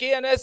KNS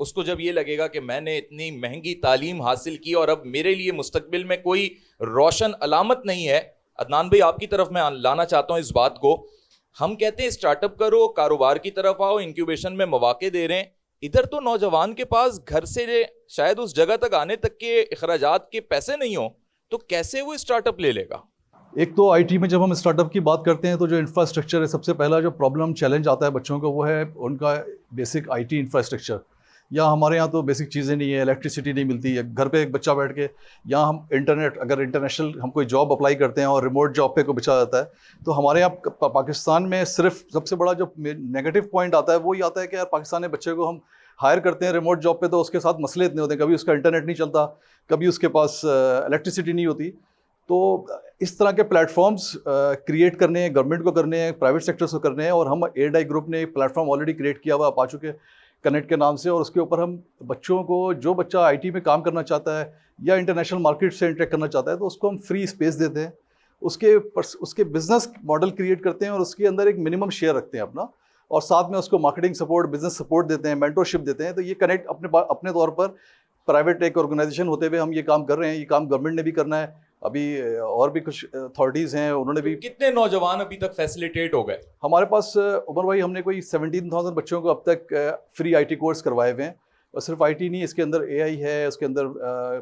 اس کو جب یہ لگے گا کہ میں نے اتنی مہنگی تعلیم حاصل کی اور اب میرے لیے مستقبل میں کوئی روشن علامت نہیں ہے. عدنان بھائی آپ کی طرف میں لانا چاہتا ہوں اس بات کو. ہم کہتے ہیں اسٹارٹ اپ کرو, کاروبار کی طرف آؤ, انکیوبیشن میں مواقع دے رہے ہیں. ادھر تو نوجوان کے پاس گھر سے شاید اس جگہ تک آنے تک کے اخراجات کے پیسے نہیں ہوں, تو کیسے وہ اسٹارٹ اپ لے لے گا؟ ایک تو آئی ٹی میں جب ہم اسٹارٹ اپ کی بات کرتے ہیں تو جو انفراسٹرکچر ہے, سب سے پہلا جو پرابلم چیلنج آتا ہے بچوں کو وہ ہے ان کا بیسک آئی ٹی انفراسٹرکچر. یا ہمارے یہاں تو بیسک چیزیں نہیں ہیں, الیکٹریسٹی نہیں ملتی ہے. گھر پہ ایک بچہ بیٹھ کے, یہاں ہم انٹرنیٹ, اگر انٹرنیشنل ہم کوئی جاب اپلائی کرتے ہیں اور ریموٹ جاب پہ کوئی بچہ جاتا ہے, تو ہمارے یہاں پاکستان میں صرف سب سے بڑا جو نیگیٹو پوائنٹ آتا ہے وہ یہ آتا ہے کہ یار پاکستان میں بچے کو ہم ہائر کرتے ہیں ریموٹ جاب پہ, تو اس کے ساتھ مسئلے اتنے ہوتے ہیں, کبھی اس کا انٹرنیٹ نہیں چلتا, کبھی اس کے پاس الیکٹریسٹی نہیں ہوتی. تو اس طرح کے پلیٹ فارمز کریٹ کرنے ہیں, گورنمنٹ کو کرنے ہیں, پرائیویٹ سیکٹرس کو کرنے ہیں, اور ہم ایڈ آئی گروپ نے ایک پلیٹ فارم آلریڈی کریٹ کیا ہوا, آپ آ چکے کنیکٹ کے نام سے, اور اس کے اوپر ہم بچوں کو, جو بچہ آئی ٹی میں کام کرنا چاہتا ہے یا انٹرنیشنل مارکیٹ سے انٹریکٹ کرنا چاہتا ہے, تو اس کو ہم فری اسپیس دیتے ہیں, اس کے بزنس ماڈل کریٹ کرتے ہیں اور اس کے اندر ایک منیمم شیئر رکھتے ہیں اپنا, اور ساتھ میں اس کو مارکیٹنگ سپورٹ, بزنس سپورٹ دیتے ہیں, مینٹورشپ دیتے ہیں. تو یہ کنیکٹ اپنے طور پر پرائیویٹ ایک آرگنائزیشن ہوتے ہوئے ہم یہ کام کر رہے ہیں. یہ کام گورنمنٹ نے بھی کرنا ہے, ابھی اور بھی کچھ اتھارٹیز ہیں انہوں نے بھی. کتنے نوجوان ابھی تک فیسیلیٹیٹ ہو گئے ہمارے پاس عمر بھائی, ہم نے کوئی 17,000 بچوں کو اب تک فری آئی ٹی کورس کروائے ہوئے ہیں. اور صرف آئی ٹی نہیں, اس کے اندر اے آئی ہے, اس کے اندر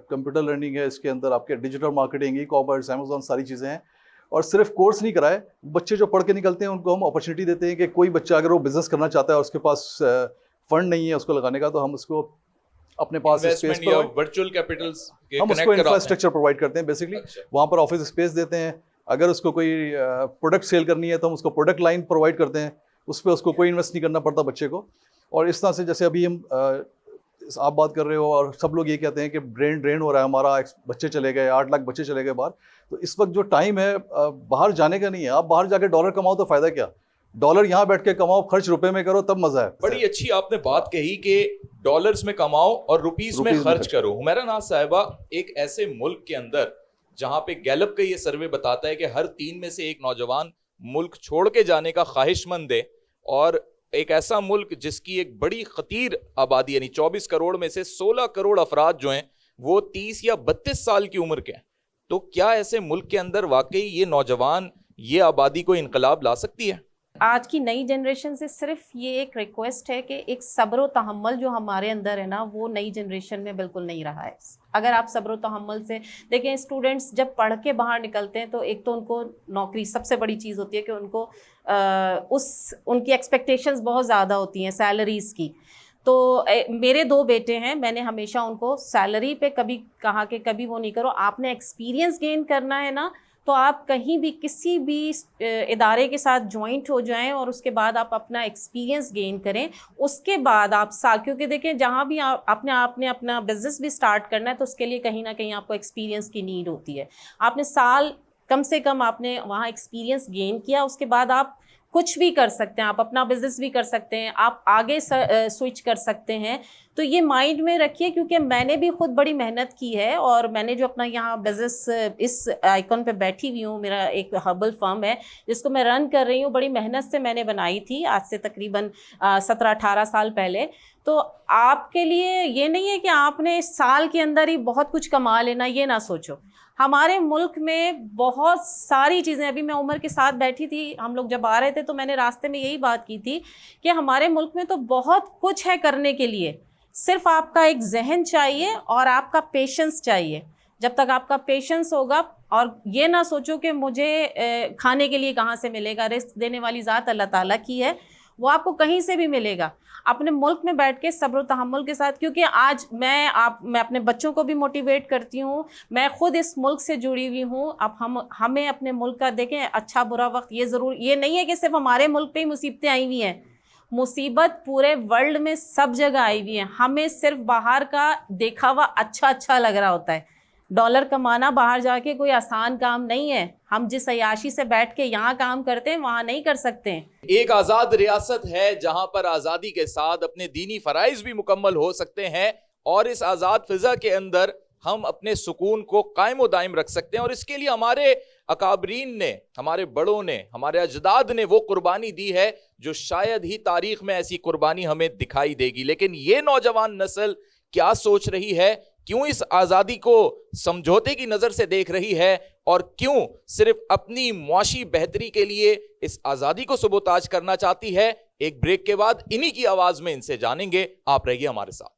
کمپیوٹر لرننگ ہے, اس کے اندر آپ کے digital marketing, e commerce, Amazon, ساری چیزیں ہیں. اور صرف کورس نہیں کرائے, بچے جو پڑھ کے نکلتے ہیں ان کو ہم اپرچونیٹی دیتے ہیں کہ کوئی بچہ اگر وہ بزنس کرنا چاہتا ہے اور اس کے پاس فنڈ نہیں ہے اس کو لگانے کا, تو ہم اس کو اپنے پاس اسپیس پر ورچوئل کیپٹلز ہم اس کو انفراسٹرکچر پرووائڈ کرتے ہیں. بیسکلی وہاں پر آفس اسپیس دیتے ہیں. اگر اس کو کوئی پروڈکٹ سیل کرنی ہے تو ہم اس کو پروڈکٹ لائن پرووائڈ کرتے ہیں, اس پہ اس کو کوئی انویسٹ نہیں کرنا پڑتا بچے کو. اور اس طرح سے جیسے ابھی ہم آپ بات کر رہے ہو اور سب لوگ یہ کہتے ہیں کہ برین ڈرین ہو رہا ہے ہمارا, بچے چلے گئے, 8 لاکھ بچے چلے گئے باہر. تو اس وقت جو ٹائم ہے باہر جانے کا نہیں ہے. آپ باہر جا کے ڈالر کماؤ تو فائدہ کیا, ڈالر یہاں بیٹھ کے کماؤ, خرچ روپے میں کرو تب مزہ ہے. بڑی اچھی آپ نے بات کہی کہ ڈالرز میں کماؤ اور روپیز میں خرچ کرو. حمیرہ ناز صاحبہ, ایک ایسے ملک کے اندر جہاں پہ گیلپ کا یہ سروے بتاتا ہے کہ ہر 3 میں سے 1 نوجوان ملک چھوڑ کے جانے کا خواہش مند ہے, اور ایک ایسا ملک جس کی ایک بڑی خطیر آبادی, یعنی 24 کروڑ میں سے 16 کروڑ افراد جو ہیں وہ 30 یا 32 سال کی عمر کے ہیں, تو کیا ایسے ملک کے اندر واقعی یہ نوجوان, یہ آبادی کو انقلاب لا سکتی ہے؟ آج کی نئی جنریشن سے صرف یہ ایک ریکویسٹ ہے کہ ایک صبر و تحمل جو ہمارے اندر ہے نا, وہ نئی جنریشن میں بالکل نہیں رہا ہے. اگر آپ صبر و تحمل سے دیکھیں, اسٹوڈنٹس جب پڑھ کے باہر نکلتے ہیں تو ایک تو ان کو نوکری, سب سے بڑی چیز ہوتی ہے کہ ان کو ان کی ایکسپیکٹیشنز بہت زیادہ ہوتی ہیں سیلریز کی. تو میرے 2 بیٹے ہیں, میں نے ہمیشہ ان کو سیلری پہ کبھی کہا کہ کبھی وہ نہیں کرو, آپ نے ایکسپیرینس گین کرنا ہے نا, تو آپ کہیں بھی کسی بھی ادارے کے ساتھ جوائنٹ ہو جائیں اور اس کے بعد آپ اپنا ایکسپیرینس گین کریں. اس کے بعد آپ کیونکہ دیکھیں جہاں بھی آپ نے اپنا بزنس بھی سٹارٹ کرنا ہے تو اس کے لیے کہیں نہ کہیں آپ کو ایکسپیرینس کی نیڈ ہوتی ہے. آپ نے سال کم سے کم آپ نے وہاں ایکسپیرینس گین کیا, اس کے بعد آپ کچھ بھی کر سکتے ہیں, آپ اپنا بزنس بھی کر سکتے ہیں, آپ آگے سوئچ کر سکتے ہیں. تو یہ مائنڈ میں رکھیے, کیونکہ میں نے بھی خود بڑی محنت کی ہے, اور میں نے جو اپنا یہاں بزنس اس آئیکن پہ بیٹھی ہوئی ہوں, میرا ایک ہربل فرم ہے جس کو میں رن کر رہی ہوں, بڑی محنت سے میں نے بنائی تھی آج سے تقریباً 17-18 سال پہلے. تو آپ کے لیے یہ نہیں ہے کہ آپ نے سال کے اندر ہی بہت کچھ کما لینا, یہ نہ سوچو. ہمارے ملک میں بہت ساری چیزیں, ابھی میں عمر کے ساتھ بیٹھی تھی, ہم لوگ جب آ رہے تھے تو میں نے راستے میں یہی بات کی تھی کہ ہمارے ملک میں تو بہت کچھ ہے کرنے کے لیے, صرف آپ کا ایک ذہن چاہیے اور آپ کا پیشنس چاہیے. جب تک آپ کا پیشنس ہوگا, اور یہ نہ سوچو کہ مجھے کھانے کے لیے کہاں سے ملے گا, رزق دینے والی ذات اللہ تعالیٰ کی ہے, وہ آپ کو کہیں سے بھی ملے گا. اپنے ملک میں بیٹھ کے صبر و تحمل کے ساتھ, کیونکہ آج میں اپنے بچوں کو بھی موٹیویٹ کرتی ہوں, میں خود اس ملک سے جڑی ہوئی ہوں. اب ہمیں اپنے ملک کا دیکھیں اچھا برا وقت, یہ نہیں ہے کہ صرف ہمارے ملک پہ ہی مصیبتیں آئی ہوئی ہیں, مصیبت پورے ورلڈ میں سب جگہ آئی ہوئی ہیں. ہمیں صرف باہر کا دیکھا ہوا اچھا لگ رہا ہوتا ہے. ڈالر کمانا باہر جا کے کوئی آسان کام نہیں ہے. ہم جس عیاشی سے بیٹھ کے یہاں کام کرتے ہیں وہاں نہیں کر سکتے. ایک آزاد ریاست ہے جہاں پر آزادی کے ساتھ اپنے دینی فرائض بھی مکمل ہو سکتے ہیں, اور اس آزاد فضا کے اندر ہم اپنے سکون کو قائم و دائم رکھ سکتے ہیں. اور اس کے لیے ہمارے اکابرین نے, ہمارے بڑوں نے, ہمارے اجداد نے وہ قربانی دی ہے جو شاید ہی تاریخ میں ایسی قربانی ہمیں دکھائی دے گی. لیکن یہ نوجوان نسل کیا سوچ رہی ہے, کیوں اس آزادی کو سمجھوتے کی نظر سے دیکھ رہی ہے, اور کیوں صرف اپنی معاشی بہتری کے لیے اس آزادی کو سبوتاج کرنا چاہتی ہے, ایک بریک کے بعد انہی کی آواز میں ان سے جانیں گے. آپ رہیے ہمارے ساتھ.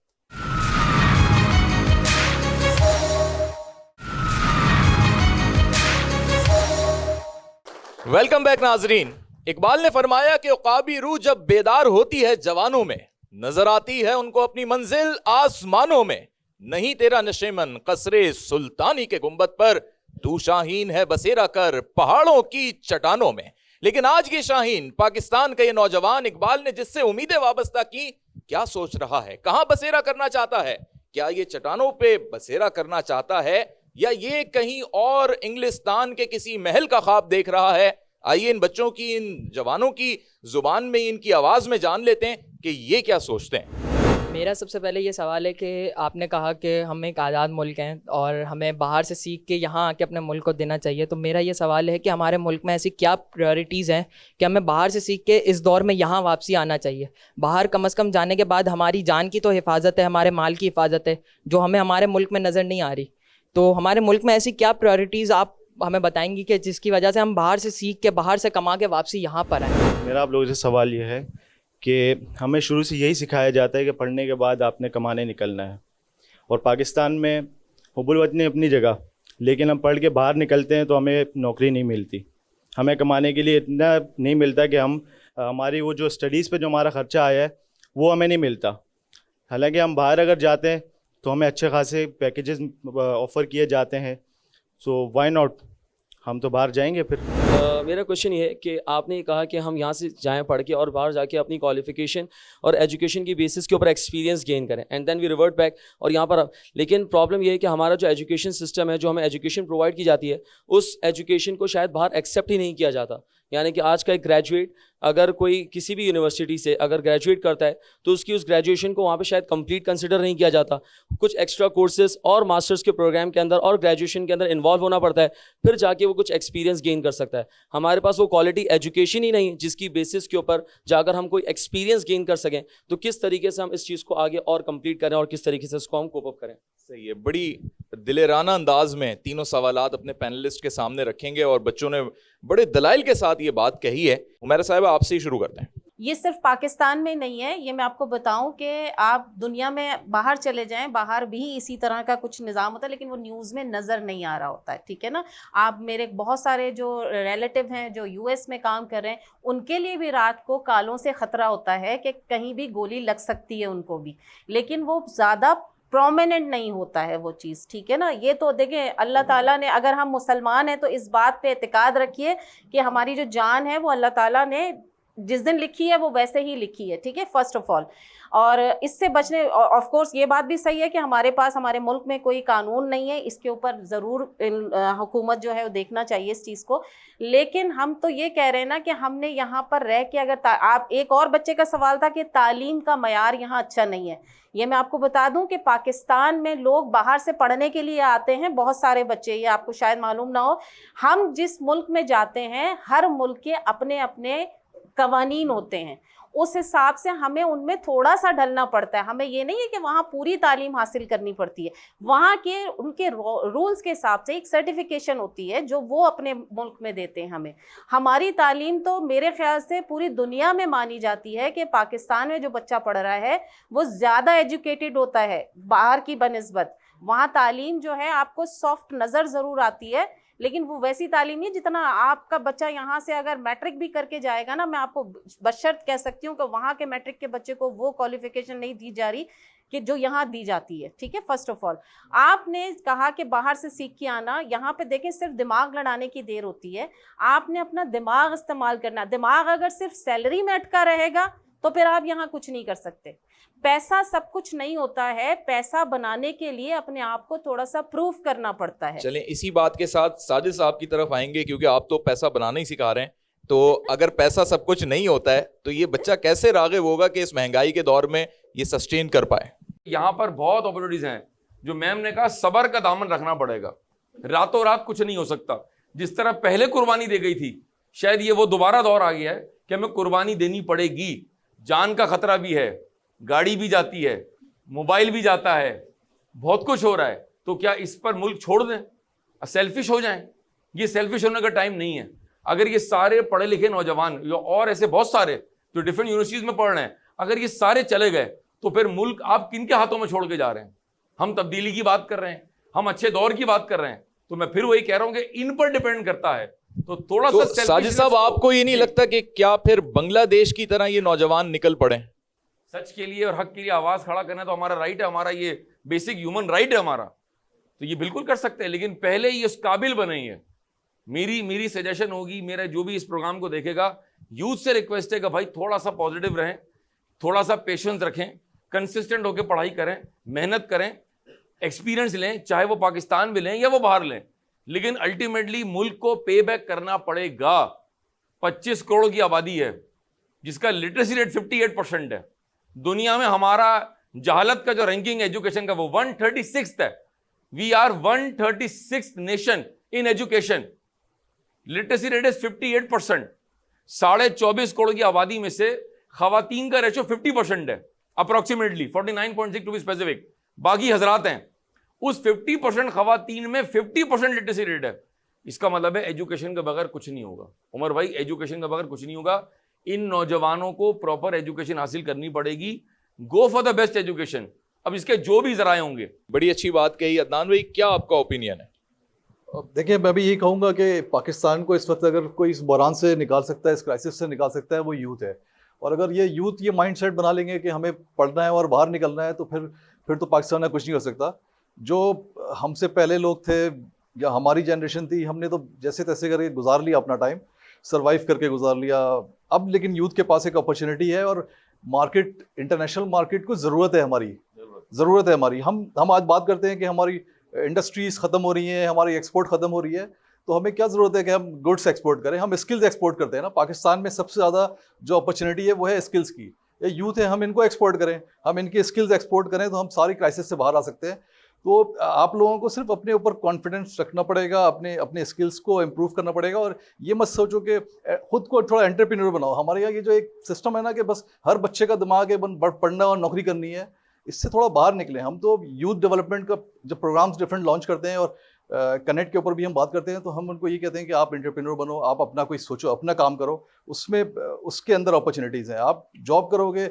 ویلکم بیک ناظرین. اقبال نے فرمایا کہ عقابی روح جب بیدار ہوتی ہے جوانوں میں, نظر آتی ہے ان کو اپنی منزل آسمانوں میں. نہیں تیرا نشیمن قصر سلطانی کے گنبد پر, تو شاہین ہے بسیرا کر پہاڑوں کی چٹانوں میں. لیکن آج یہ شاہین, پاکستان کا یہ نوجوان اقبال نے جس سے امیدیں وابستہ کی, کیا سوچ رہا ہے, کہاں بسیرا کرنا چاہتا ہے؟ کیا یہ چٹانوں پہ بسیرا کرنا چاہتا ہے, یا یہ کہیں اور انگلستان کے کسی محل کا خواب دیکھ رہا ہے؟ آئیے ان بچوں کی, ان جوانوں کی زبان میں, ان کی آواز میں جان لیتے ہیں کہ یہ کیا سوچتے ہیں. میرا سب سے پہلے یہ سوال ہے کہ آپ نے کہا کہ ہم ایک آزاد ملک ہیں اور ہمیں باہر سے سیکھ کے یہاں آ کے اپنے ملک کو دینا چاہیے. تو میرا یہ سوال ہے کہ ہمارے ملک میں ایسی کیا پریورٹیز ہیں کہ ہمیں باہر سے سیکھ کے اس دور میں یہاں واپسی آنا چاہیے. باہر کم از کم جانے کے بعد ہماری جان کی تو حفاظت ہے, ہمارے مال کی حفاظت ہے, جو ہمیں ہمارے ملک میں نظر نہیں آ رہی. تو ہمارے ملک میں ایسی کیا پریورٹیز آپ ہمیں بتائیں گی کہ جس کی وجہ سے ہم باہر سے سیکھ کے, باہر سے کما کے واپسی یہاں پر آئیں؟ میرا آپ لوگوں سے سوال یہ ہے کہ ہمیں شروع سے یہی سکھایا جاتا ہے کہ پڑھنے کے بعد آپ نے کمانے نکلنا ہے. اور پاکستان میں حب الوطنی اپنی جگہ, لیکن ہم پڑھ کے باہر نکلتے ہیں تو ہمیں نوکری نہیں ملتی, ہمیں کمانے کے لیے اتنا نہیں ملتا کہ ہم ہماری وہ جو اسٹڈیز پہ جو ہمارا خرچہ آیا ہے وہ ہمیں نہیں ملتا. حالانکہ ہم باہر اگر جاتے ہیں تو ہمیں اچھے خاصے پیکیجز آفر کیے جاتے ہیں. سو وائی ناٹ, ہم تو باہر جائیں گے. پھر میرا کوشچن یہ ہے کہ آپ نے کہا کہ ہم یہاں سے جائیں پڑھ کے اور باہر جا کے اپنی کوالیفیکیشن اور ایجوکیشن کی بیسس کے اوپر ایکسپیرینس گین کریں and then we revert back اور یہاں پر. لیکن پرابلم یہ ہے کہ ہمارا جو ایجوکیشن سسٹم ہے, جو ہمیں ایجوکیشن پرووائڈ کی جاتی ہے, اس ایجوکیشن کو شاید باہر ایکسیپٹ ہی نہیں کیا جاتا. یعنی کہ آج کا ایک گریجویٹ اگر کوئی کسی بھی یونیورسٹی سے اگر گریجویٹ کرتا ہے تو اس کی اس گریجویشن کو وہاں پہ شاید کمپلیٹ کنسیڈر نہیں کیا جاتا. کچھ ایکسٹرا کورسز اور ماسٹرز کے پروگرام کے اندر اور گریجویشن کے اندر انوالو ہونا پڑتا ہے, پھر جا کے وہ کچھ ایکسپیرینس گین کر سکتا ہے. ہمارے پاس وہ کوالٹی ایجوکیشن ہی نہیں جس کی بیسس کے اوپر جا کر ہم کوئی ایکسپیرینس گین کر سکیں. تو کس طریقے سے ہم اس چیز کو آگے اور کمپلیٹ کریں اور کس طریقے سے اس کو ہم کوپ اپ کریں؟ صحیح ہے. بڑی دلرانہ انداز میں تینوں سوالات اپنے پینلسٹ کے سامنے رکھیں گے اور بچوں نے بڑے دلائل کے ساتھ یہ بات کہی ہے. عمیرہ صاحبہ آپ سے ہی شروع کرتے ہیں. یہ صرف پاکستان میں نہیں ہے, یہ میں آپ کو بتاؤں کہ آپ دنیا میں باہر چلے جائیں, باہر بھی اسی طرح کا کچھ نظام ہوتا ہے, لیکن وہ نیوز میں نظر نہیں آ رہا ہوتا ہے. ٹھیک ہے نا. آپ میرے بہت سارے جو ریلیٹیو ہیں جو یو ایس میں کام کر رہے ہیں, ان کے لیے بھی رات کو کالوں سے خطرہ ہوتا ہے کہ کہیں بھی گولی لگ سکتی ہے ان کو بھی, لیکن وہ زیادہ پرومیننٹ نہیں ہوتا ہے وہ چیز. ٹھیک ہے نا. یہ تو دیکھیں اللہ تعالیٰ نے, اگر ہم مسلمان ہیں تو اس بات پہ اعتقاد رکھیے کہ ہماری جو جان ہے وہ اللہ تعالیٰ نے جس دن لکھی ہے وہ ویسے ہی لکھی ہے. ٹھیک ہے, فرسٹ آف آل. اور اس سے بچنے, آف کورس یہ بات بھی صحیح ہے کہ ہمارے پاس ہمارے ملک میں کوئی قانون نہیں ہے, اس کے اوپر ضرور حکومت جو ہے وہ دیکھنا چاہیے اس چیز کو. لیکن ہم تو یہ کہہ رہے ہیں نا کہ ہم نے یہاں پر رہ کے, اگر آپ, ایک اور بچے کا سوال تھا کہ تعلیم کا معیار یہاں اچھا نہیں ہے. یہ میں آپ کو بتا دوں کہ پاکستان میں لوگ باہر سے پڑھنے کے لیے آتے ہیں, بہت سارے بچے, یہ آپ کو شاید معلوم نہ ہو. ہم جس ملک میں جاتے ہیں, ہر ملک کے اپنے اپنے قوانین ہوتے ہیں, اس حساب سے ہمیں ان میں تھوڑا سا ڈھلنا پڑتا ہے. ہمیں یہ نہیں ہے کہ وہاں پوری تعلیم حاصل کرنی پڑتی ہے, وہاں کے ان کے رولز کے حساب سے ایک سرٹیفیکیشن ہوتی ہے جو وہ اپنے ملک میں دیتے ہیں ہمیں. ہماری تعلیم تو میرے خیال سے پوری دنیا میں مانی جاتی ہے کہ پاکستان میں جو بچہ پڑھ رہا ہے وہ زیادہ ایجوکیٹڈ ہوتا ہے باہر کی بنسبت. وہاں تعلیم جو ہے آپ کو سافٹ نظر ضرور آتی ہے, لیکن وہ ویسی تعلیم نہیں جتنا آپ کا بچہ یہاں سے اگر میٹرک بھی کر کے جائے گا نا, میں آپ کو بشرط کہہ سکتی ہوں کہ وہاں کے میٹرک کے بچے کو وہ کوالیفیکیشن نہیں دی جا رہی کہ جو یہاں دی جاتی ہے. ٹھیک ہے. فرسٹ آف آل آپ نے کہا کہ باہر سے سیکھ کے آنا, یہاں پہ دیکھیں صرف دماغ لڑانے کی دیر ہوتی ہے. آپ نے اپنا دماغ استعمال کرنا. دماغ اگر صرف سیلری میں اٹکا رہے گا تو پھر آپ یہاں کچھ نہیں کر سکتے. پیسہ سب کچھ نہیں ہوتا ہے, پیسہ بنانے کے لیے اپنے آپ کو تھوڑا سا پروف کرنا پڑتا ہے. چلیں اسی بات کے ساتھ ساجد صاحب کی طرف آئیں گے, کیونکہ آپ تو پیسہ بنانا ہی سکھا رہے ہیں. تو اگر پیسہ سب کچھ نہیں ہوتا ہے تو یہ بچہ کیسے راغب ہوگا کہ اس مہنگائی کے دور میں یہ سسٹین کر پائے؟ یہاں پر بہت اپرچونیٹیز ہیں. جو میم نے کہا صبر کا دامن رکھنا پڑے گا, راتوں رات کچھ نہیں ہو سکتا. جس طرح پہلے قربانی دی گئی تھی, شاید یہ وہ دوبارہ دور آ گیا ہے کہ ہمیں قربانی دینی پڑے گی. جان کا خطرہ بھی ہے, گاڑی بھی جاتی ہے, موبائل بھی جاتا ہے, بہت کچھ ہو رہا ہے. تو کیا اس پر ملک چھوڑ دیں, سیلفش ہو جائیں؟ یہ سیلفش ہونے کا ٹائم نہیں ہے. اگر یہ سارے پڑھے لکھے نوجوان اور ایسے بہت سارے جو ڈفرینٹ یونیورسٹیز میں پڑھ رہے ہیں, اگر یہ سارے چلے گئے تو پھر ملک آپ کن کے ہاتھوں میں چھوڑ کے جا رہے ہیں؟ ہم تبدیلی کی بات کر رہے ہیں, ہم اچھے دور کی بات کر رہے ہیں, تو میں پھر وہی کہہ رہا ہوں کہ ان پر ڈیپینڈ کرتا ہے. تو تھوڑا سا ساجد صاحب, آپ کو یہ نہیں لگتا کہ کیا پھر بنگلہ دیش کی طرح یہ نوجوان نکل پڑے؟ سچ کے لیے اور حق کے لیے آواز کھڑا کرنا تو ہمارا رائٹ ہے, ہمارا یہ بیسک ہیومن رائٹ ہے ہمارا, تو یہ بالکل کر سکتے ہیں, لیکن پہلے ہی اس قابل بنے. یہ میری سجیشن ہوگی, میرا جو بھی اس پروگرام کو دیکھے گا, یوتھ سے ریکویسٹ ہے کہ بھائی تھوڑا سا پازیٹیو رہیں, تھوڑا سا پیشنس رکھیں, کنسسٹنٹ ہو کے پڑھائی کریں, محنت کریں, ایکسپیرینس لیں, چاہے وہ پاکستان میں لیں یا وہ باہر لیں, لیکن الٹیمیٹلی ملک کو پے بیک کرنا پڑے گا. 25 کروڑ کی آبادی ہے جس کا لٹریسی ریٹ 58% ہے. دنیا میں ہمارا جہالت کا جو رینکنگ ایجوکیشن کا وہ 136 ہے. We are 136 nation in education. Literacy rate is 58%. 24.5 crore کی آبادی میں سے خواتین کا ریشو 50% ہے, اپروکسیمیٹلی 49.6 ٹو بی اسپیسیفک. باقی حضرات ہیں. اس 50% خواتین میں 50% لٹریسی ریٹ ہے. اس کا مطلب ہے ایجوکیشن کے بغیر کچھ نہیں ہوگا. عمر بھائی, ایجوکیشن کے بغیر کچھ نہیں ہوگا. ان نوجوانوں کو پراپر ایجوکیشن حاصل کرنی پڑے گی. Go for the best education. اب اس کے جو بھی ذرائع ہوں گے. بڑی اچھی بات کہی. عدنان بھائی, کیا آپ کا اوپینین ہے؟ دیکھیں, میں بھی یہی کہوں گا کہ پاکستان کو اس وقت اگر کوئی اس بحران سے نکال سکتا ہے, اس کرائسس سے نکال سکتا ہے, وہ یوتھ ہے. اور اگر یہ یوتھ یہ مائنڈ سیٹ بنا لیں گے کہ ہمیں پڑھنا ہے اور باہر نکلنا ہے, تو پھر تو پاکستان میں کچھ نہیں ہو سکتا. جو ہم سے پہلے لوگ تھے یا ہماری جنریشن تھی, ہم نے تو جیسے تیسے کر کے گزار لیا اپنا ٹائم, سروائیو کر کے گزار لیا. اب لیکن یوتھ کے پاس ایک اپرچونیٹی ہے, اور مارکیٹ, انٹرنیشنل مارکیٹ کو ضرورت ہے ہماری. ہم آج بات کرتے ہیں کہ ہماری انڈسٹریز ختم ہو رہی ہیں, ہماری ایکسپورٹ ختم ہو رہی ہے, تو ہمیں کیا ضرورت ہے کہ ہم گڈس ایکسپورٹ کریں؟ ہم اسکلز ایکسپورٹ کرتے ہیں نا. پاکستان میں سب سے زیادہ جو اپرچونیٹی ہے وہ ہے اسکلز کی. یہ یوتھ ہے, ہم ان کو ایکسپورٹ کریں, ہم ان کی اسکلز ایکسپورٹ کریں, تو ہم ساری کرائسس سے باہر آ سکتے ہیں. تو آپ لوگوں کو صرف اپنے اوپر کانفیڈنس رکھنا پڑے گا, اپنے اسکلس کو امپروو کرنا پڑے گا, اور یہ مت سوچو کہ خود کو تھوڑا انٹرپرینور بناؤ. ہمارے یہاں یہ جو ایک سسٹم ہے نا کہ بس ہر بچے کا دماغ ہے پڑھنا اور نوکری کرنی ہے, اس سے تھوڑا باہر نکلیں. ہم تو یوتھ ڈیولپمنٹ کا جب پروگرامس ڈفرینٹ لانچ کرتے ہیں اور کنیکٹ کے اوپر بھی ہم بات کرتے ہیں, تو ہم ان کو یہ کہتے ہیں کہ آپ انٹرپرینور بنو, آپ اپنا کوئی سوچو, اپنا کام کرو, اس کے اندر اپرچونیٹیز ہیں. آپ جاب کرو گے,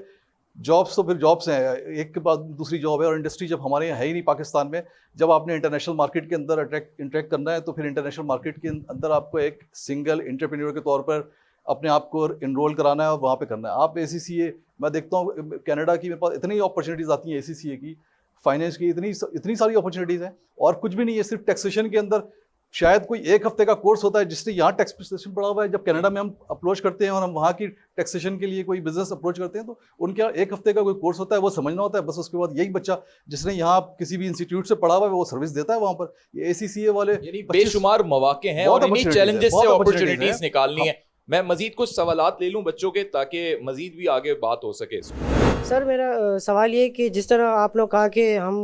جابس تو پھر جابس ہیں, ایک کے بعد دوسری جاب ہے, اور انڈسٹری جب ہمارے یہاں ہے ہی نہیں پاکستان میں, جب آپ نے انٹرنیشنل مارکیٹ کے اندر انٹریکٹ کرنا ہے, تو پھر انٹرنیشنل مارکیٹ کے اندر آپ کو ایک سنگل انٹرپرینور کے طور پر اپنے آپ کو انرول کرانا ہے اور وہاں پہ کرنا ہے. آپ ACCA, میں دیکھتا ہوں کینیڈا کی میرے پاس اتنی اپرچونیٹیز آتی ہیں, ACCA کی, فائنینس کی, اتنی ساری اپرچونیٹیز ہیں, اور کچھ بھی نہیں ہے. صرف ٹیکسیشن کے اندر شاید کوئی 1 ہفتے کا کورس ہوتا ہے جس نے یہاں ٹیکسیشن پڑھا ہوا ہے. جب کینیڈا میں ہم اپروچ کرتے ہیں اور ہم وہاں کی ٹیکسیشن کے لیے کوئی بزنس اپروچ کرتے ہیں, تو ان کا 1 ہفتے کا کوئی کورس ہوتا ہے, وہ سمجھنا ہوتا ہے بس. اس کے بعد یہی بچہ جس نے یہاں کسی بھی انسٹیٹیوٹ سے پڑھا ہوا ہے وہ سروس دیتا ہے وہاں پر. یہ ACCA والے بے شمار مواقع ہیں, اور انہیں چیلنجز سے اپرچونیٹیز نکالنی ہیں. میں مزید کچھ سوالات لے لوں بچوں کے, تاکہ مزید بھی آگے بات ہو سکے. سر, میرا سوال یہ کہ جس طرح آپ لوگ کہا کہ ہم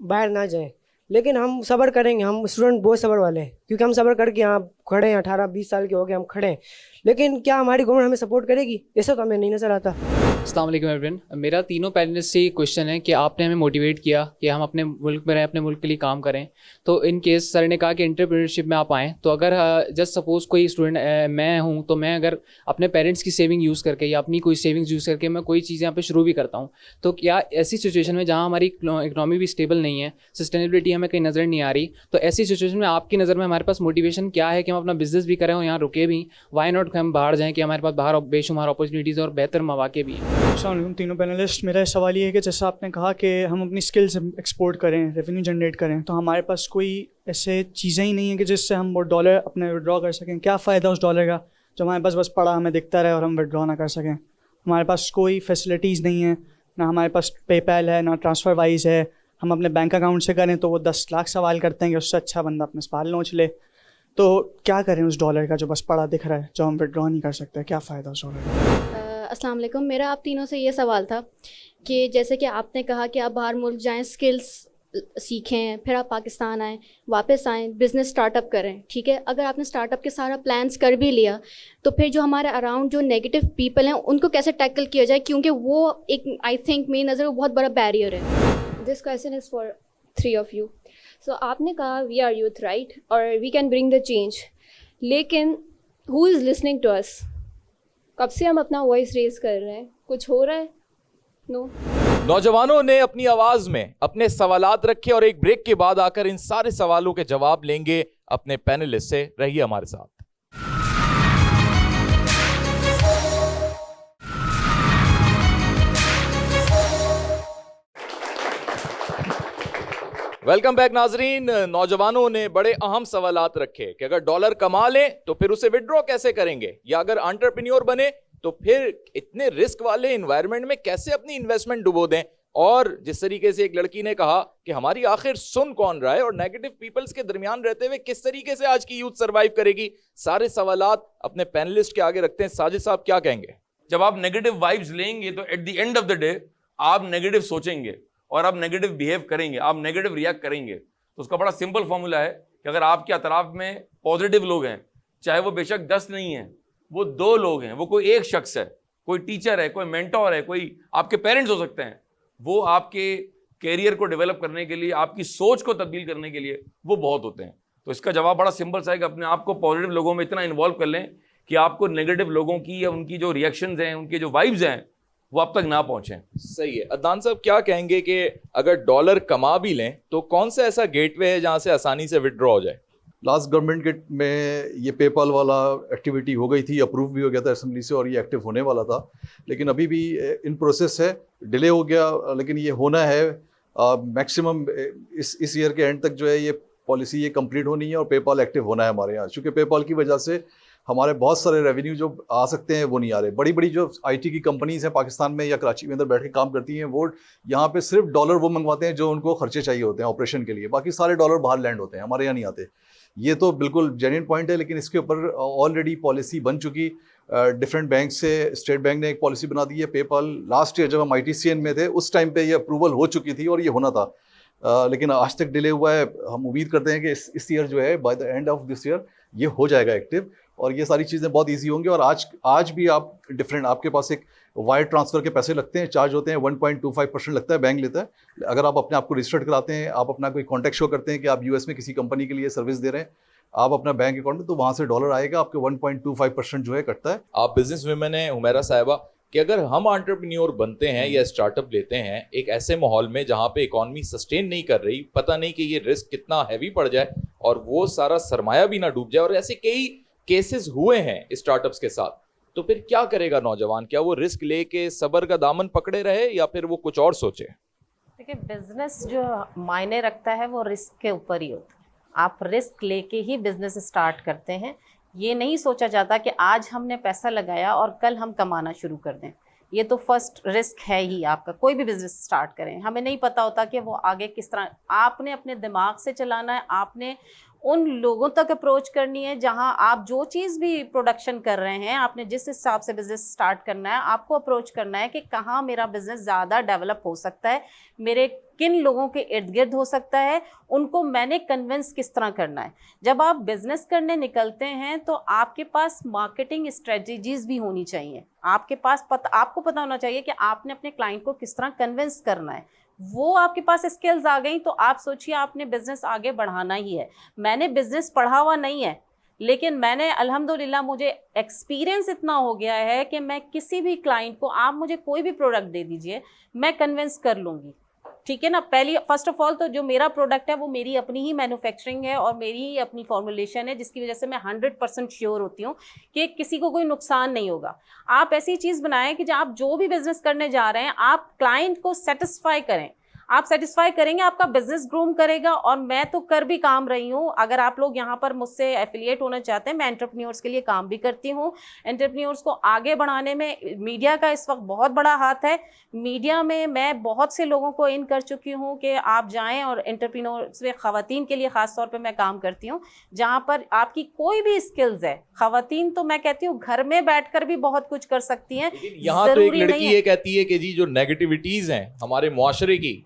باہر نہ جائیں, لیکن ہم صبر کریں گے. ہم اسٹوڈنٹ بہت صبر والے ہیں, کیونکہ ہم صبر کر کے یہاں کھڑے ہیں, 18-20 سال کے ہو گئے ہم کھڑے ہیں, لیکن کیا ہماری گورنمنٹ ہمیں سپورٹ کرے گی؟ ایسا تو ہمیں نہیں نظر آتا. السلام علیکم ایوریون. میرا تینوں پینلسٹ سے کوشچن ہے کہ آپ نے ہمیں موٹیویٹ کیا کہ ہم اپنے ملک میں رہیں, اپنے ملک کے لیے کام کریں. تو ان کیس سر نے کہا کہ انٹرپرینرشپ میں آپ آئیں, تو اگر جسٹ سپوز کوئی اسٹوڈنٹ میں ہوں, تو میں اگر اپنے پیرنٹس کی سیونگ یوز کر کے یا اپنی کوئی سیونگز یوز کر کے میں کوئی چیز یہاں پہ شروع بھی کرتا ہوں, تو کیا ایسی سچویشن میں جہاں ہماری اکنامی بھی اسٹیبل نہیں ہے, سسٹینیبلٹی ہمیں کہیں نظر نہیں آ رہی, تو ایسی سچویشن میں آپ کی نظر میں ہمارے پاس موٹیویشن کیا ہے کہ ہم اپنا بزنس بھی کریں اور یہاں رکے بھی؟ وائی ناٹ کہ ہم باہر جائیں, کہ ہمارے پاس باہر بے شمار اپرچونیٹیز اور بہتر مواقع بھی ہیں. السلام علیکم تینوں پینلسٹ. میرا سوال یہ ہے کہ جیسا آپ نے کہا کہ ہم اپنی اسکلز ایکسپورٹ کریں, ریونیو جنریٹ کریں, تو ہمارے پاس کوئی ایسے چیزیں ہی نہیں ہیں کہ جس سے ہم وہ ڈالر اپنے وڈرا کر سکیں. کیا فائدہ اس ڈالر کا جو ہمارے پاس بس پڑا ہمیں دکھتا رہے اور ہم وڈرا نہ کر سکیں؟ ہمارے پاس کوئی فیسلٹیز نہیں ہیں, نہ ہمارے پاس پے پیل ہے, نہ ٹرانسفر وائز ہے. ہم اپنے بینک اکاؤنٹ سے کریں تو وہ 10 لاکھ سوال کرتے ہیں کہ اس سے اچھا بندہ اپنے سوال نوچ لے. تو کیا کریں اس ڈالر کا جو بس پڑا دکھ رہا ہے, جو ہم وڈرا نہیں کر سکتے؟ کیا فائدہ اس ڈالر کا؟ السلام علیکم. میرا آپ تینوں سے یہ سوال تھا کہ جیسے کہ آپ نے کہا کہ آپ باہر ملک جائیں, اسکلس سیکھیں, پھر آپ پاکستان آئیں, واپس آئیں, بزنس اسٹارٹ اپ کریں, ٹھیک ہے. اگر آپ نے اسٹارٹ اپ کے سارا پلانس کر بھی لیا تو پھر جو ہمارے اراؤنڈ جو نیگیٹو پیپل ہیں ان کو کیسے ٹیکل کیا جائے, کیونکہ وہ ایک آئی تھنک میری نظر میں بہت بڑا بیریئر ہے. This question is for 3 of you. So آپ نے کہا وی آر یوتھ رائٹ, اور we can bring the change, لیکن ہو از لسننگ ٹو اس؟ کب سے ہم اپنا وائس ریز کر رہے ہیں, کچھ ہو رہا ہے؟ نو. نوجوانوں نے اپنی آواز میں اپنے سوالات رکھے اور ایک بریک کے بعد آ کر ان سارے سوالوں کے جواب لیں گے اپنے پینلسٹ سے. رہیے ہمارے ساتھ. ویلکم بیک ناظرین. نوجوانوں نے بڑے اہم سوالات رکھے کہ اگر ڈالر کما لیں تو پھر اسے وڈرا کیسے کریں گے, یا اگر انٹرپرینیور بنے تو پھر اتنے رسک والے انوائرمنٹ میں کیسے اپنی انویسٹمنٹ ڈبو دیں, اور جس طریقے سے ایک لڑکی نے کہا کہ ہماری آخر سن کون رہا ہے, اور نیگیٹو پیپلز کے درمیان رہتے ہوئے کس طریقے سے آج کی یوتھ سروائیو کرے گی. سارے سوالات اپنے پینلسٹ کے آگے رکھتے ہیں. ساجد صاحب کیا کہیں گے؟ جب آپ نیگیٹو وائبز لیں گے تو at the end of the day آپ نیگیٹو سوچیں گے اور آپ نیگیٹو بیہیو کریں گے, آپ نیگیٹو ریئیکٹ کریں گے. تو اس کا بڑا سمپل فارمولا ہے کہ اگر آپ کے اطراف میں پازیٹیو لوگ ہیں, چاہے وہ بے شک 10 نہیں ہیں, وہ 2 لوگ ہیں, وہ کوئی ایک شخص ہے, کوئی ٹیچر ہے, کوئی مینٹور ہے, کوئی آپ کے پیرنٹس ہو سکتے ہیں, وہ آپ کے کیریئر کو ڈیولپ کرنے کے لیے, آپ کی سوچ کو تبدیل کرنے کے لیے وہ بہت ہوتے ہیں. تو اس کا جواب بڑا سمپل سا ہے کہ اپنے آپ کو پازیٹیو لوگوں میں اتنا انوالو کر لیں کہ آپ کو نیگیٹو لوگوں کی یا ان کی جو ریئیکشنز ہیں, ان کے جو وائبز ہیں, وہ اب تک نہ پہنچیں. صحیح ہے. عدنان صاحب کیا کہیں گے کہ اگر ڈالر کما بھی لیں تو کون سا ایسا گیٹ وے ہے جہاں سے آسانی سے وڈرا ہو جائے؟ لاسٹ گورنمنٹ کے میں یہ پے پال والا ایکٹیویٹی ہو گئی تھی, اپروو بھی ہو گیا تھا اسمبلی سے, اور یہ ایکٹیو ہونے والا تھا, لیکن ابھی بھی ان پروسیس ہے, ڈیلے ہو گیا, لیکن یہ ہونا ہے. میکسیمم اس ایئر کے اینڈ تک جو ہے یہ پالیسی یہ کمپلیٹ ہونی ہے اور پے پال ایکٹیو ہونا ہے ہمارے یہاں. چونکہ پے پال کی وجہ سے ہمارے بہت سارے ریونیو جو آ سکتے ہیں وہ نہیں آ رہے. بڑی بڑی جو آئی ٹی کی کمپنیز ہیں پاکستان میں یا کراچی میں اندر بیٹھ کے کام کرتی ہیں, وہ یہاں پہ صرف ڈالر وہ منگواتے ہیں جو ان کو خرچے چاہیے ہوتے ہیں آپریشن کے لیے, باقی سارے ڈالر باہر لینڈ ہوتے ہیں, ہمارے یہاں نہیں آتے. یہ تو بالکل جینوئن پوائنٹ ہے, لیکن اس کے اوپر آلریڈی پالیسی بن چکی. ڈفرینٹ بینک سے اسٹیٹ بینک نے ایک پالیسی بنا دی ہے. پے پال لاسٹ ایئر جب ہم ITCN میں تھے اس ٹائم پہ یہ اپروول ہو چکی تھی اور یہ ہونا تھا, لیکن آج تک ڈیلے ہوا ہے. ہم امید کرتے ہیں کہ اس ایئر جو ہے by the end of this year یہ ہو جائے گا ایکٹیو, اور یہ ساری چیزیں بہت ایزی ہوں گی. اور آج بھی آپ ڈفرینٹ, آپ کے پاس ایک وائر ٹرانسفر کے پیسے لگتے ہیں, چارج ہوتے ہیں, 1.25% لگتا ہے, بینک لیتا ہے. اگر آپ اپنے آپ کو رجسٹرڈ کراتے ہیں, آپ اپنا کوئی کانٹیکٹ شو کرتے ہیں کہ آپ US میں کسی کمپنی کے لیے سروس دے رہے ہیں, آپ اپنا بینک اکاؤنٹ میں, تو وہاں سے ڈالر آئے گا, آپ کے 1.25% جو ہے کٹتا ہے. آپ بزنس ویمن ہیں حمیرہ صاحبہ, کہ اگر ہم انٹرپرینیور بنتے ہیں یا اسٹارٹ اپ لیتے ہیں ایک ایسے ماحول میں جہاں پہ اکانومی سسٹین نہیں کر رہی, پتہ نہیں کہ یہ رسک کتنا ہیوی پڑ جائے اور وہ سارا سرمایہ بھی نہ ڈوب جائے, اور ایسے کئی کیسز ہوئے ہیں اسٹارٹ اپس کے ساتھ, تو پھر کیا کرے گا نوجوان؟ کیا وہ رسک لے کے صبر کا دامن پکڑے رہے یا پھر وہ کچھ اور سوچے؟ دیکھیں, بزنس جو معنی رکھتا ہے وہ رسک کے اوپر ہی ہوتا ہے. آپ رسک لے کے ہی بزنس اسٹارٹ کرتے ہیں. یہ نہیں سوچا جاتا کہ آج ہم نے پیسہ لگایا اور کل ہم کمانا شروع کر دیں. یہ تو فرسٹ رسک ہے ہی آپ کا. کوئی بھی بزنس اسٹارٹ کریں, ہمیں نہیں پتہ ہوتا کہ وہ آگے کس طرح. آپ نے اپنے دماغ سے چلانا ہے, آپ نے ان لوگوں تک اپروچ کرنی ہے جہاں آپ جو چیز بھی پروڈکشن کر رہے ہیں, آپ نے جس حساب سے بزنس سٹارٹ کرنا ہے, آپ کو اپروچ کرنا ہے کہ کہاں میرا بزنس زیادہ ڈیولپ ہو سکتا ہے, میرے کن لوگوں کے ارد گرد ہو سکتا ہے, ان کو میں نے کنونس کس طرح کرنا ہے. جب آپ بزنس کرنے نکلتے ہیں تو آپ کے پاس مارکیٹنگ اسٹریٹجیز بھی ہونی چاہیے. آپ کے پاس آپ کو پتہ ہونا چاہیے کہ آپ نے اپنے کلائنٹ کو کس طرح کنونس کرنا ہے. وہ آپ کے پاس اسکلز آ گئیں تو آپ سوچیے آپ نے بزنس آگے بڑھانا ہی ہے. میں نے بزنس پڑھا ہوا نہیں ہے, لیکن میں نے الحمدللہ مجھے ایکسپیرینس اتنا ہو گیا ہے کہ میں کسی بھی کلائنٹ کو, آپ مجھے کوئی بھی پروڈکٹ دے دیجئے, میں کنونس کر لوں گی. ٹھیک ہے نا. فرسٹ آف آل تو جو میرا پروڈکٹ ہے وہ میری اپنی ہی مینوفیکچرنگ ہے اور میری ہی اپنی فارمولیشن ہے, جس کی وجہ سے میں 100% شیور ہوتی ہوں کہ کسی کو کوئی نقصان نہیں ہوگا. آپ ایسی چیز بنائیں کہ جب آپ جو بھی بزنس کرنے جا رہے ہیں آپ کلائنٹ کو سیٹسفائی کریں. آپ سیٹسفائی کریں گے, آپ کا بزنس گروم کرے گا. اور میں تو کر بھی کام رہی ہوں. اگر آپ لوگ یہاں پر مجھ سے ایفیلیٹ ہونا چاہتے ہیں, میں انٹرپرینیورس کے لیے کام بھی کرتی ہوں. انٹرپرینیورس کو آگے بڑھانے میں میڈیا کا اس وقت بہت بڑا ہاتھ ہے. میڈیا میں بہت سے لوگوں کو ان کر چکی ہوں کہ آپ جائیں, اور انٹرپرینیورس میں خواتین کے لیے خاص طور پہ میں کام کرتی ہوں, جہاں پر آپ کی کوئی بھی اسکلز ہے. خواتین تو میں کہتی ہوں گھر میں بیٹھ کر بھی بہت کچھ کر سکتی ہیں. یہاں تو ایک لڑکی یہ کہتی ہے کہ جی جو نیگیٹیوٹیز ہیں ہمارے معاشرے کی,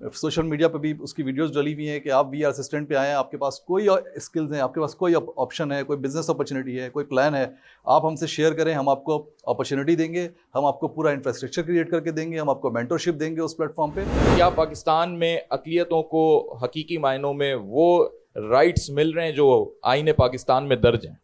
سوشل میڈیا پہ بھی اس کی ویڈیوز ڈلی ہوئی ہیں کہ آپ VR اسسٹنٹ پہ آئے ہیں, آپ کے پاس کوئی اسکلز ہیں, آپ کے پاس کوئی آپشن ہے, کوئی بزنس اپرچونیٹی ہے, کوئی پلان ہے, آپ ہم سے شیئر کریں, ہم آپ کو اپرچونیٹی دیں گے, ہم آپ کو پورا انفراسٹرکچر کریٹ کر کے دیں گے, ہم آپ کو مینٹورشپ دیں گے اس پلیٹ فارم پہ. کیا پاکستان میں اقلیتوں کو حقیقی معنوں میں وہ رائٹس مل رہے ہیں جو آئین پاکستان میں درج ہیں؟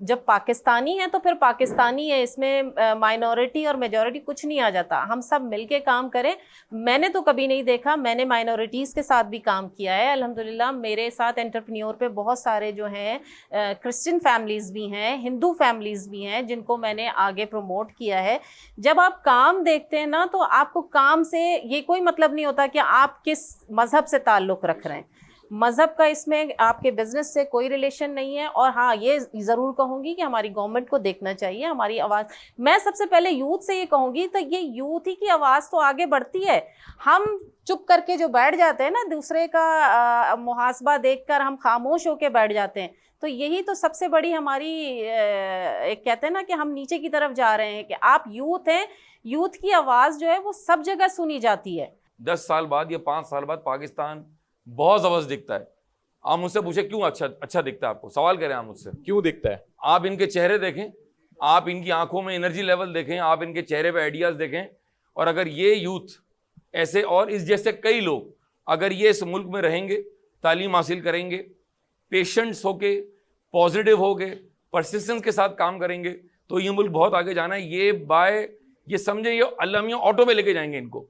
جب پاکستانی ہے تو پھر پاکستانی ہے, اس میں مائنورٹی اور میجورٹی کچھ نہیں آ جاتا, ہم سب مل کے کام کریں. میں نے تو کبھی نہیں دیکھا, میں نے مائنورٹیز کے ساتھ بھی کام کیا ہے الحمدللہ. میرے ساتھ انٹرپرینیور پہ بہت سارے جو ہیں کرسچن فیملیز بھی ہیں, ہندو فیملیز بھی ہیں, جن کو میں نے آگے پروموٹ کیا ہے. جب آپ کام دیکھتے ہیں نا تو آپ کو کام سے یہ کوئی مطلب نہیں ہوتا کہ آپ کس مذہب سے تعلق رکھ رہے ہیں. مذہب کا اس میں آپ کے بزنس سے کوئی ریلیشن نہیں ہے. اور ہاں یہ ضرور کہوں گی کہ ہماری گورنمنٹ کو دیکھنا چاہیے ہماری آواز. میں سب سے پہلے یوتھ سے یہ کہوں گی تو یہ یوتھ ہی کی آواز تو آگے بڑھتی ہے. ہم چپ کر کے جو بیٹھ جاتے ہیں نا, دوسرے کا محاسبہ دیکھ کر ہم خاموش ہو کے بیٹھ جاتے ہیں, تو یہی تو سب سے بڑی ہماری ایک کہتے ہیں نا کہ ہم نیچے کی طرف جا رہے ہیں. کہ آپ یوتھ ہیں, یوتھ کی آواز جو ہے وہ سب جگہ سنی جاتی ہے. 10 سال بعد یا 5 سال بعد پاکستان بہت زبردست دکھتا ہے. آپ مجھ سے پوچھیں کیوں اچھا دکھتا ہے آپ کو, سوال کریں آپ مجھ سے کیوں دکھتا ہے. آپ ان کے چہرے دیکھیں, آپ ان کی آنکھوں میں انرجی لیول دیکھیں, آپ ان کے چہرے پہ آئیڈیاز دیکھیں. اور اگر یہ یوتھ ایسے اور اس جیسے کئی لوگ اگر یہ اس ملک میں رہیں گے, تعلیم حاصل کریں گے, پیشنٹس ہو کے, پازیٹیو ہو کے, پرسسٹنس کے ساتھ کام کریں گے, تو یہ ملک بہت آگے جانا ہے. یہ سمجھیں, یہ المیوں آٹو میں لے کے جائیں گے ان کو.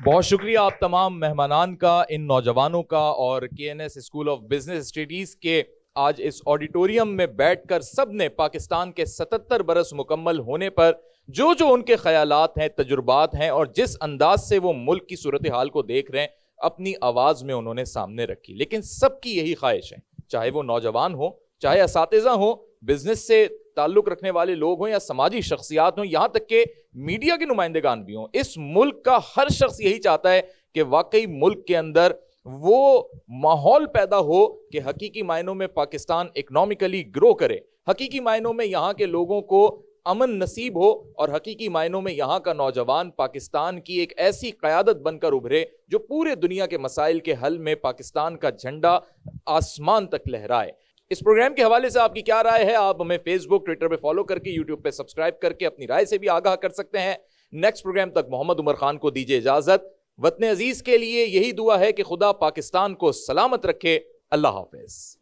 بہت شکریہ آپ تمام مہمانان کا, ان نوجوانوں کا, اور KNS school of business studies کے آج اس آڈیٹوریم میں بیٹھ کر سب نے پاکستان کے 77 برس مکمل ہونے پر جو ان کے خیالات ہیں, تجربات ہیں, اور جس انداز سے وہ ملک کی صورتحال کو دیکھ رہے ہیں, اپنی آواز میں انہوں نے سامنے رکھی. لیکن سب کی یہی خواہش ہے, چاہے وہ نوجوان ہوں, چاہے اساتذہ ہوں, بزنس سے تعلق رکھنے والے لوگ ہوں, یا سماجی شخصیات ہوں, یہاں تک کہ میڈیا کے نمائندگان بھی ہوں. اس ملک کا ہر شخص یہی چاہتا ہے کہ واقعی ملک کے اندر وہ ماحول پیدا ہو کہ حقیقی معنوں میں پاکستان اکنامکلی گرو کرے, حقیقی معنوں میں یہاں کے لوگوں کو امن نصیب ہو, اور حقیقی معنوں میں یہاں کا نوجوان پاکستان کی ایک ایسی قیادت بن کر ابھرے جو پورے دنیا کے مسائل کے حل میں پاکستان کا جھنڈا آسمان تک لہرائے. اس پروگرام کے حوالے سے آپ کی کیا رائے ہے؟ آپ ہمیں فیس بک, ٹویٹر پہ فالو کر کے, یوٹیوب پہ سبسکرائب کر کے اپنی رائے سے بھی آگاہ کر سکتے ہیں. نیکسٹ پروگرام تک محمد عمر خان کو دیجیے اجازت. وطن عزیز کے لیے یہی دعا ہے کہ خدا پاکستان کو سلامت رکھے. اللہ حافظ.